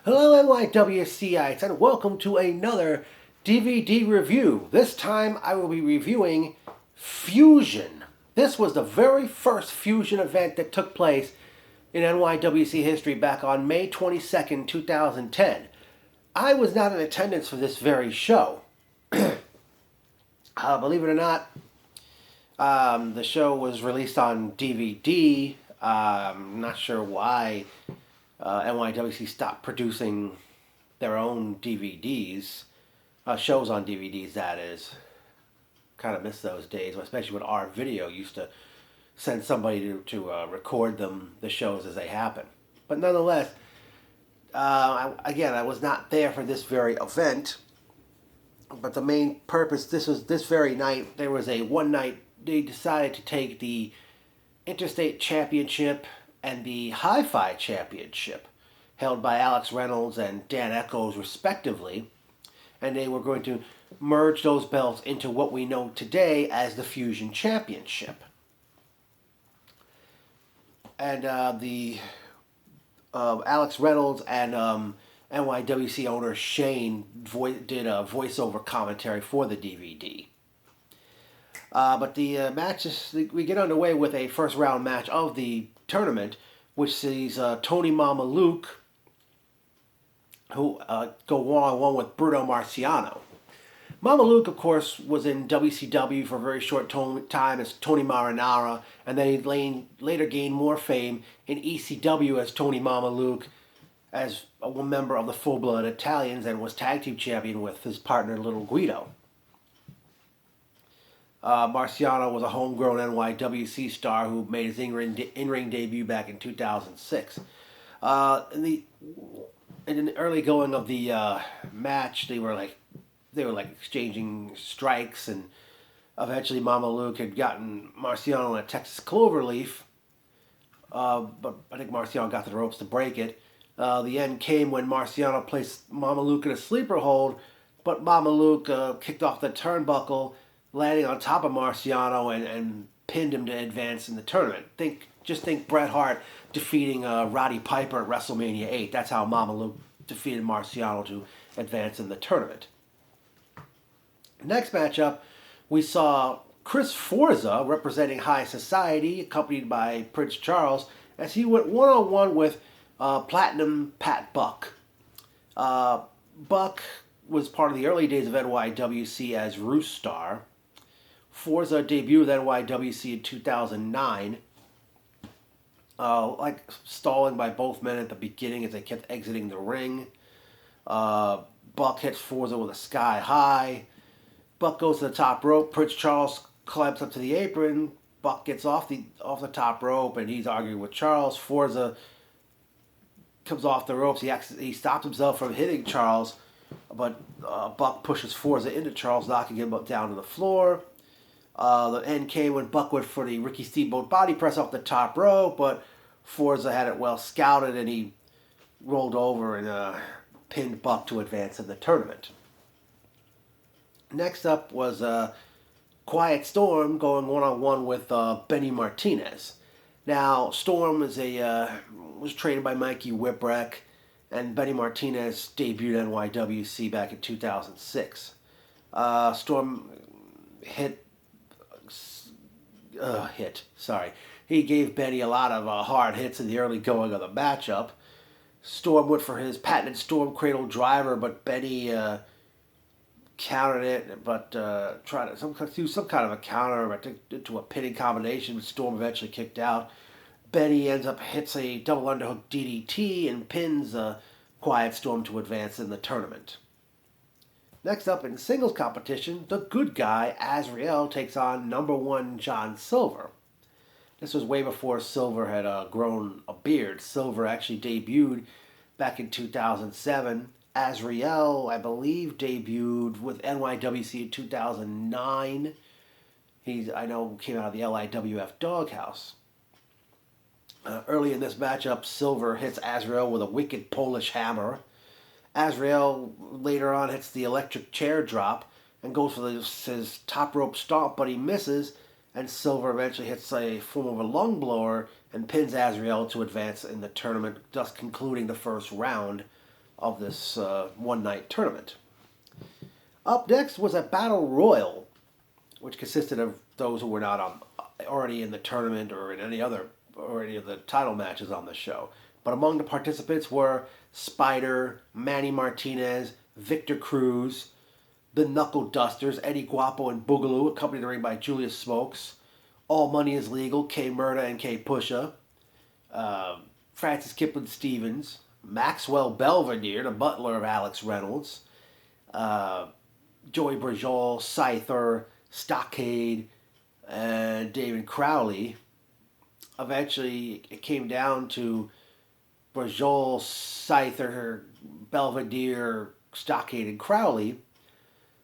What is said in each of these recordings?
Hello NYWCites and welcome to another DVD review. This time I will be reviewing Fusion. This was the very first Fusion event that took place in NYWC history back on May 22nd, 2010. I was not in attendance for this very show. Believe it or not, the show was released on DVD. I'm not sure why NYWC stopped producing their own DVDs, shows on DVDs, that is. Kind of miss those days, especially when our video used to send somebody to record the shows as they happen. But nonetheless, I was not there for this very event. But the main purpose, this very night, there was a one night, they decided to take the Interstate Championship and the Hi-Fi Championship, held by Alex Reynolds and Dan Echoes respectively, and they were going to merge those belts into what we know today as the Fusion Championship. And the Alex Reynolds and NYWC owner Shane did a voiceover commentary for the DVD. But the matches, we get underway with a first round match of the tournament, which sees Tony Mama Luke, who go one-on-one with Bruno Marciano. Mama Luke, of course, was in WCW for a very short time as Tony Marinara, and then he later gained more fame in ECW as Tony Mama Luke, as a member of the Full Blood Italians, and was tag team champion with his partner Little Guido. Marciano was a homegrown NYWC star who made his in-ring debut back in 2006. In the early going of the match, they were exchanging strikes, and eventually Mama Luke had gotten Marciano in a Texas Cloverleaf, but I think Marciano got to the ropes to break it. The end came when Marciano placed Mama Luke in a sleeper hold, but Mama Luke kicked off the turnbuckle, landing on top of Marciano and pinned him to advance in the tournament. Just think Bret Hart defeating Roddy Piper at WrestleMania 8. That's how Mama Luke defeated Marciano to advance in the tournament. Next matchup, we saw Chris Forza representing High Society, accompanied by Prince Charles, as he went one-on-one with Platinum Pat Buck. Buck was part of the early days of NYWC as Roost Star. Forza debuted with NYWC in 2009. Stalling by both men at the beginning as they kept exiting the ring. Buck hits Forza with a sky high. Buck goes to the top rope. Prince Charles climbs up to the apron. Buck gets off the top rope, and he's arguing with Charles. Forza comes off the ropes. He stops himself from hitting Charles, but Buck pushes Forza into Charles, knocking him down to the floor. The end came when Buck went for the Ricky Steamboat body press off the top rope, but Forza had it well scouted, and he rolled over and pinned Buck to advance in the tournament. Next up was Quiet Storm going one-on-one with Benny Martinez. Now, Storm was trained by Mikey Whipwreck, and Benny Martinez debuted at NYWC back in 2006. Storm He gave Benny a lot of hard hits in the early going of the matchup. Storm went for his patented Storm Cradle Driver, but Benny countered it, but tried to do some kind of a counter to a pinning combination, but Storm eventually kicked out. Benny hits a double underhook DDT and pins Quiet Storm to advance in the tournament. Next up in singles competition, the good guy Azrael takes on number one John Silver. This was way before Silver had grown a beard. Silver actually debuted back in 2007. Azrael, I believe, debuted with NYWC in 2009. Came out of the LIWF Doghouse. Early in this matchup, Silver hits Azrael with a wicked Polish hammer. Azrael later on hits the electric chair drop and goes for his top rope stomp, but he misses, and Silver eventually hits a form of a lung blower and pins Azrael to advance in the tournament, thus concluding the first round of this one-night tournament. Up next was a Battle Royal, which consisted of those who were not already in the tournament or in any of the title matches on the show. But among the participants were Spider, Manny Martinez, Victor Cruz, the Knuckle Dusters, Eddie Guapo and Boogaloo, accompanied the ring by Julius Smokes, All Money is Legal, K Murda and K Pusha, Francis Kipling Stevens, Maxwell Belvedere, the butler of Alex Reynolds, Joey Brajol, Scyther, Stockade, and David Crowley. Eventually, it came down to Brajol, Scyther, Belvedere, Stockade, and Crowley.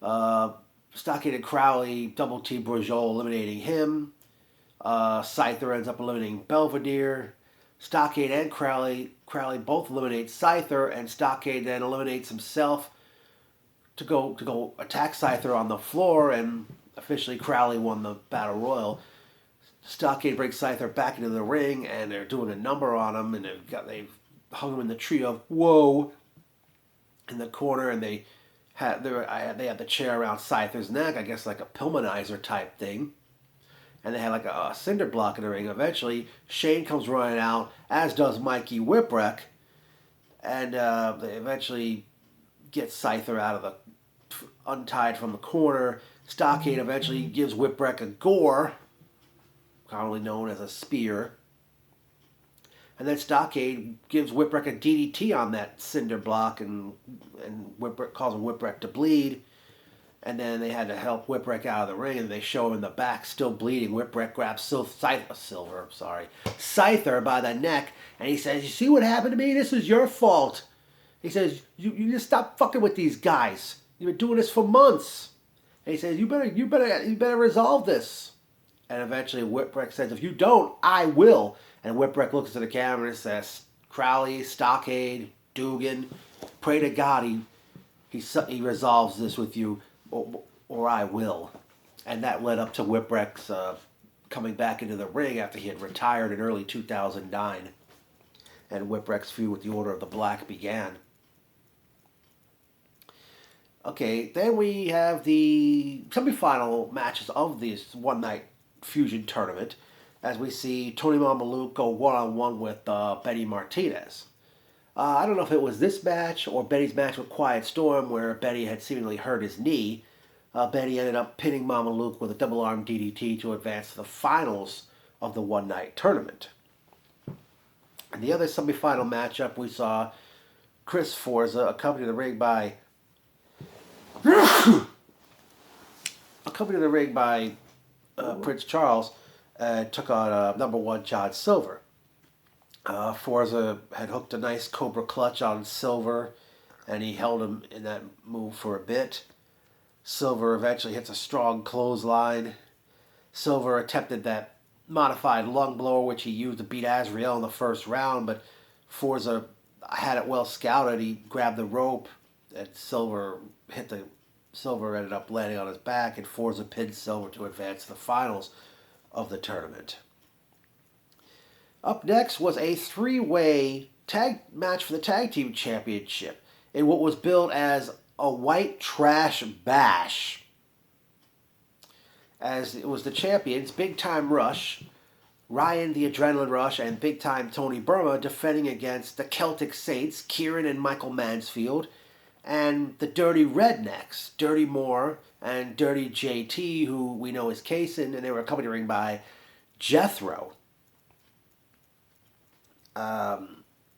Stockade and Crowley double team Brajol, eliminating him. Scyther ends up eliminating Belvedere. Stockade and Crowley both eliminate Scyther, and Stockade then eliminates himself to go attack Scyther on the floor, and officially Crowley won the Battle Royal. Stockade brings Scyther back into the ring, and they're doing a number on him, and they've hung him in the tree of woe in the corner, and they had the chair around Scyther's neck, I guess like a Pillmanizer type thing, and they had like a cinder block in the ring. Eventually, Shane comes running out, as does Mikey Whipwreck, and they eventually get Scyther out of the untied from the corner. Stockade eventually gives Whipwreck a gore, commonly known as a spear. And then Stockade gives Whipwreck a DDT on that cinder block, and Whipwreck causes Whipwreck to bleed. And then they had to help Whipwreck out of the ring, and they show him in the back still bleeding. Whipwreck grabs Scyther by the neck, and he says, "You see what happened to me? This is your fault." He says, "You just stop fucking with these guys. You've been doing this for months." And he says, "You better resolve this." And eventually Whipwreck says, "If you don't, I will." And Whipwreck looks to the camera and says, "Crowley, Stockade, Dugan, pray to God he resolves this with you, or I will." And that led up to Whipwreck's coming back into the ring after he had retired in early 2009. And Whipwreck's feud with the Order of the Black began. Okay, then we have the semifinal matches of this one-night Fusion tournament, as we see Tony Mamaluke go one-on-one with Betty Martinez. I don't know if it was this match or Betty's match with Quiet Storm, where Betty had seemingly hurt his knee. Betty ended up pinning Mamaluke with a double-arm DDT to advance to the finals of the one-night tournament. In the other semifinal matchup, we saw Chris Forza accompanied the ring by Prince Charles, took on number one John Silver. Forza had hooked a nice Cobra clutch on Silver, and he held him in that move for a bit. Silver eventually hits a strong clothesline. Silver attempted that modified lung blower, which he used to beat Azrael in the first round, but Forza had it well scouted. He grabbed the rope, and Silver ended up landing on his back, and Forza pinned Silver to advance to the finals of the tournament. Up next was a three-way tag match for the Tag Team Championship in what was billed as a white trash bash. As it was the champions, Big Time Rush, Ryan the Adrenaline Rush, and Big Time Tony Burma defending against the Celtic Saints, Kieran and Michael Mansfield, and the Dirty Rednecks, Dirty Moore and Dirty JT, who we know is Kaysen, and they were accompanied ring by Jethro.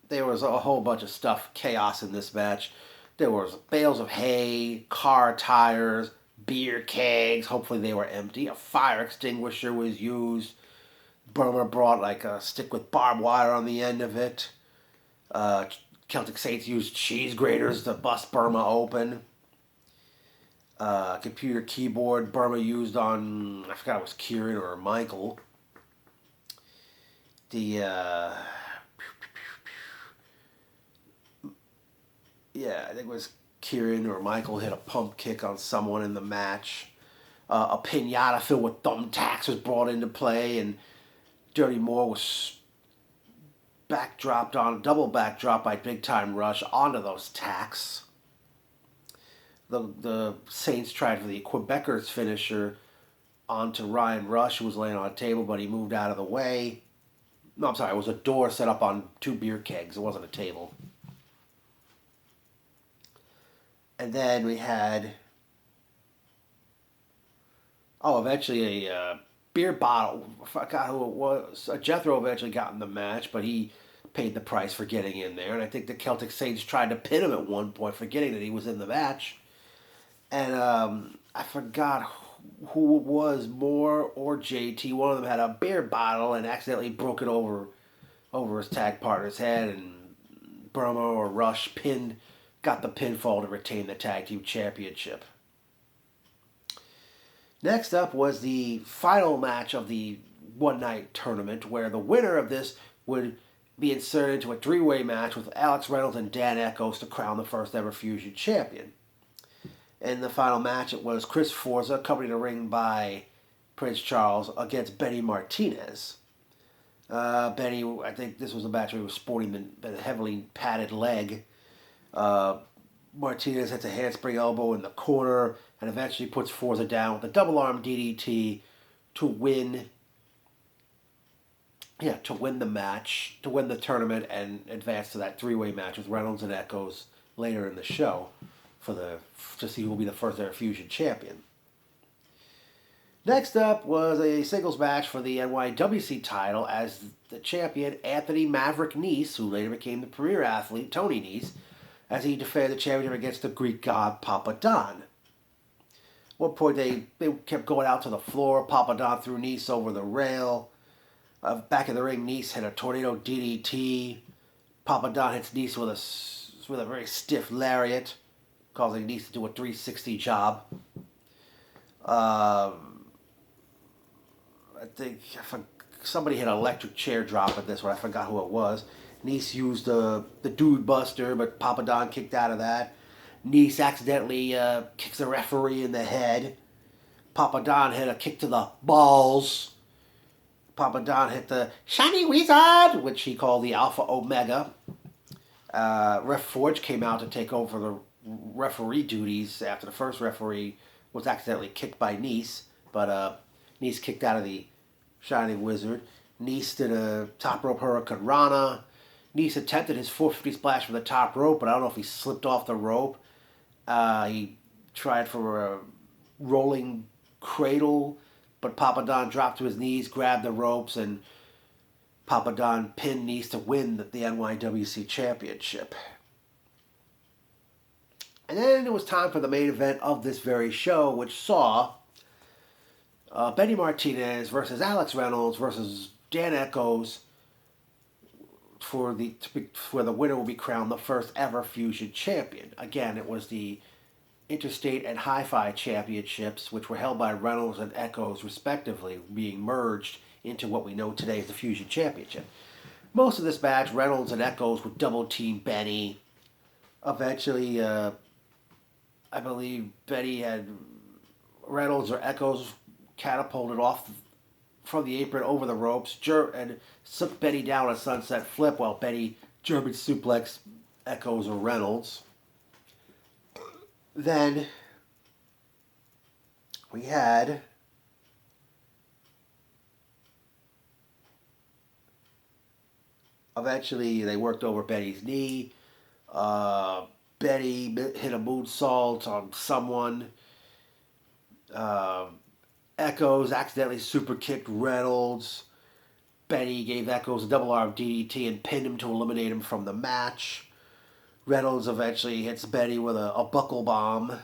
There was a whole bunch of chaos in this match. There was bales of hay, car tires, beer kegs, hopefully they were empty. A fire extinguisher was used. Burma brought like a stick with barbed wire on the end of it. Celtic Saints used cheese graters to bust Burma open. Computer keyboard Burma used on, I forgot if it was Kieran or Michael. I think it was Kieran or Michael hit a pump kick on someone in the match. A pinata filled with thumbtacks was brought into play, and Dirty Moore was double backdrop by Big Time Rush onto those tacks. The Saints tried for the Quebecers finisher onto Ryan Rush, who was laying on a table, but he moved out of the way. No, I'm sorry, it was a door set up on two beer kegs. It wasn't a table. And then we had, eventually a beer bottle. I forgot who it was. Jethro eventually got in the match, but he paid the price for getting in there. And I think the Celtic Saints tried to pin him at one point, forgetting that he was in the match. And I forgot who it was, Moore or JT. One of them had a beer bottle and accidentally broke it over his tag partner's head, and Bruno or Rush got the pinfall to retain the tag team championship. Next up was the final match of the one-night tournament, where the winner of this would be inserted into a three-way match with Alex Reynolds and Dan Echoes to crown the first ever Fusion champion. In the final match, it was Chris Forza, accompanied to the ring by Prince Charles, against Benny Martinez. Benny, I think this was a match where he was sporting the heavily padded leg. Martinez hits a handspring elbow in the corner and eventually puts Forza down with a double arm DDT to win the match, to win the tournament and advance to that three-way match with Reynolds and Echoes later in the show to see who will be the first ever Fusion champion. Next up was a singles match for the NYWC title, as the champion Anthony Maverick Nese, who later became the premier athlete Tony Nese, as he defended the championship against the Greek god Papadon. At one point they kept going out to the floor. Papadon threw Nese over the rail. Back in the ring, Nese hit a tornado DDT. Papadon hits Nese with a very stiff lariat, causing Nese to do a 360 job. I think somebody hit an electric chair drop at this one. I forgot who it was. Nese used the Dude Buster, but Papadon kicked out of that. Nese accidentally kicks the referee in the head. Papadon hit a kick to the balls. Papadon hit the Shiny Wizard, which he called the Alpha Omega. Ref Forge came out to take over the referee duties after the first referee was accidentally kicked by Nese, but Nese kicked out of the Shining Wizard. Nese did a top rope Hurricane Rana. Nese attempted his 450 splash from the top rope, but I don't know if he slipped off the rope. He tried for a rolling cradle, but Papadon dropped to his knees, grabbed the ropes, and Papadon pinned Nese to win the NYWC championship. And then it was time for the main event of this very show, which saw Benny Martinez versus Alex Reynolds versus Dan Echoes for the winner will be crowned the first ever Fusion champion. Again, it was the Interstate and Hi-Fi championships, which were held by Reynolds and Echoes respectively, being merged into what we know today as the Fusion championship. Most of this match, Reynolds and Echoes would double team Benny. Eventually, I believe Benny had Reynolds or Echoes catapulted off from the apron over the ropes and took Benny down a sunset flip while Benny German suplex Echoes or Reynolds. Then we had eventually they worked over Benny's knee. Benny hit a moonsault on someone. Echoes accidentally super kicked Reynolds. Benny gave Echoes a double arm DDT and pinned him to eliminate him from the match. Reynolds eventually hits Benny with a buckle bomb.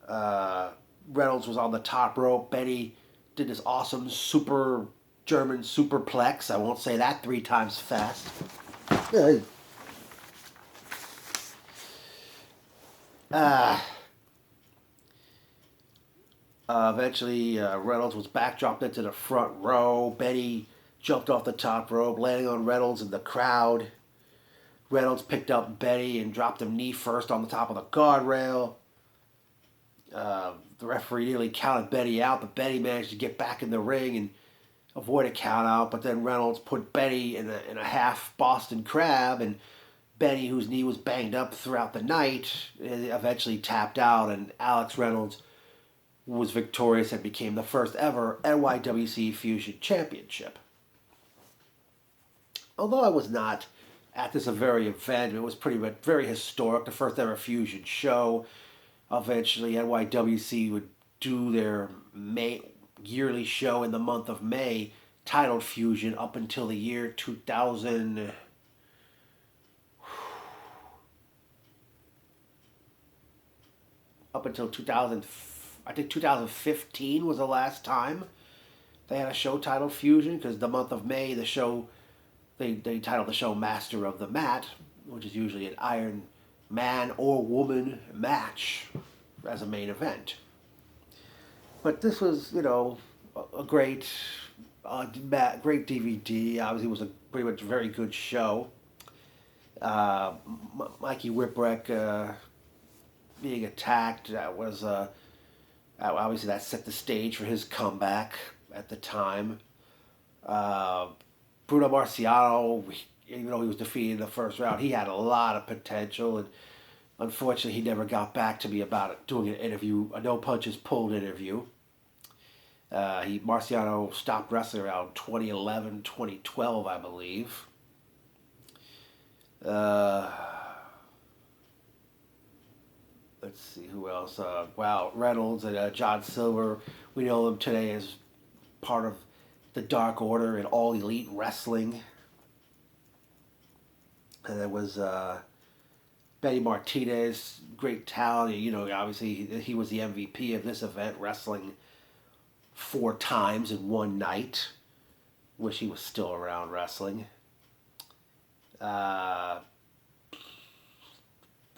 Reynolds was on the top rope. Benny did this awesome super German superplex. I won't say that 3 times fast. Eventually, Reynolds was backdropped into the front row. Benny jumped off the top rope, landing on Reynolds in the crowd. Reynolds picked up Benny and dropped him knee first on the top of the guardrail. The referee nearly counted Benny out, but Benny managed to get back in the ring and avoid a count out, but then Reynolds put Benny in a half Boston Crab, and Benny, whose knee was banged up throughout the night, eventually tapped out, and Alex Reynolds was victorious and became the first ever NYWC Fusion Championship. Although I was not at this very event, it was pretty much very historic, the first ever Fusion show. Eventually, NYWC would do their yearly show in the month of May, titled Fusion, up until the year 2000. Up until 2000, I think 2015 was the last time they had a show titled Fusion, because the month of May, the show, they titled the show Master of the Mat, which is usually an Iron Man or Woman match as a main event. But this was, a great, great DVD. Obviously, it was a pretty much very good show. Mikey Whipwreck being attacked, that was obviously that set the stage for his comeback at the time. Bruno Marciano, even though he was defeated in the first round, he had a lot of potential, and unfortunately he never got back to me about it, doing an interview, a no punches pulled interview. Marciano stopped wrestling around 2011, 2012, I believe. Let's see who else. Reynolds and John Silver. We know them today as part of the Dark Order and All Elite Wrestling. And there was Benny Martinez, great talent. Obviously he was the MVP of this event, wrestling 4 times in one night. Wish he was still around wrestling. Of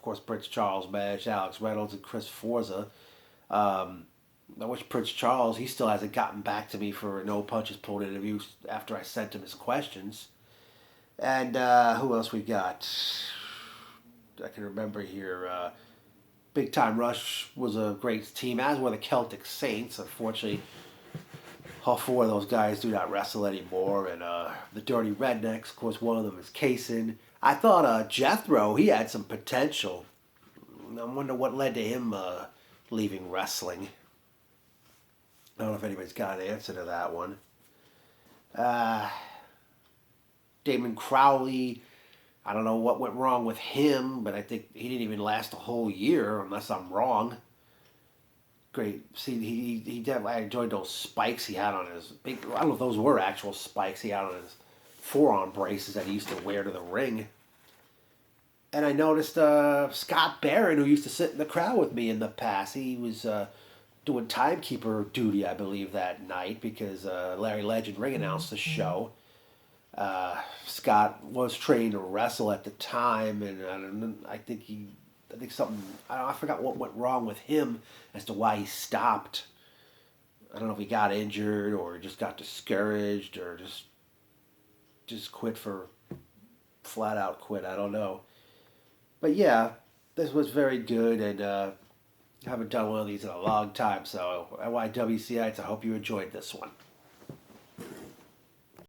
course, Prince Charles managed Alex Reynolds and Chris Forza. I wish Prince Charles, he still hasn't gotten back to me for a no punches pulled interview after I sent him his questions. And who else we got? I can remember here. Big Time Rush was a great team, as were the Celtic Saints. Unfortunately, all 4 of those guys do not wrestle anymore. And the Dirty Rednecks, of course, one of them is Kaysen. I thought Jethro, he had some potential. I wonder what led to him leaving wrestling. I don't know if anybody's got an answer to that one. Damon Crowley, I don't know what went wrong with him, but I think he didn't even last a whole year, unless I'm wrong. Great. See, he definitely, I enjoyed those spikes he had on his big, I don't know if those were actual spikes he had on his forearm braces that he used to wear to the ring. And I noticed Scott Barron, who used to sit in the crowd with me in the past, he was doing timekeeper duty, I believe, that night, because Larry Legend ring announced the show. Scott was trained to wrestle at the time, and I think something, I forgot what went wrong with him as to why he stopped. I don't know if he got injured or just got discouraged or just quit flat out quit. I don't know. But yeah, this was very good, and I haven't done one of these in a long time. So NYWCites, I hope you enjoyed this one.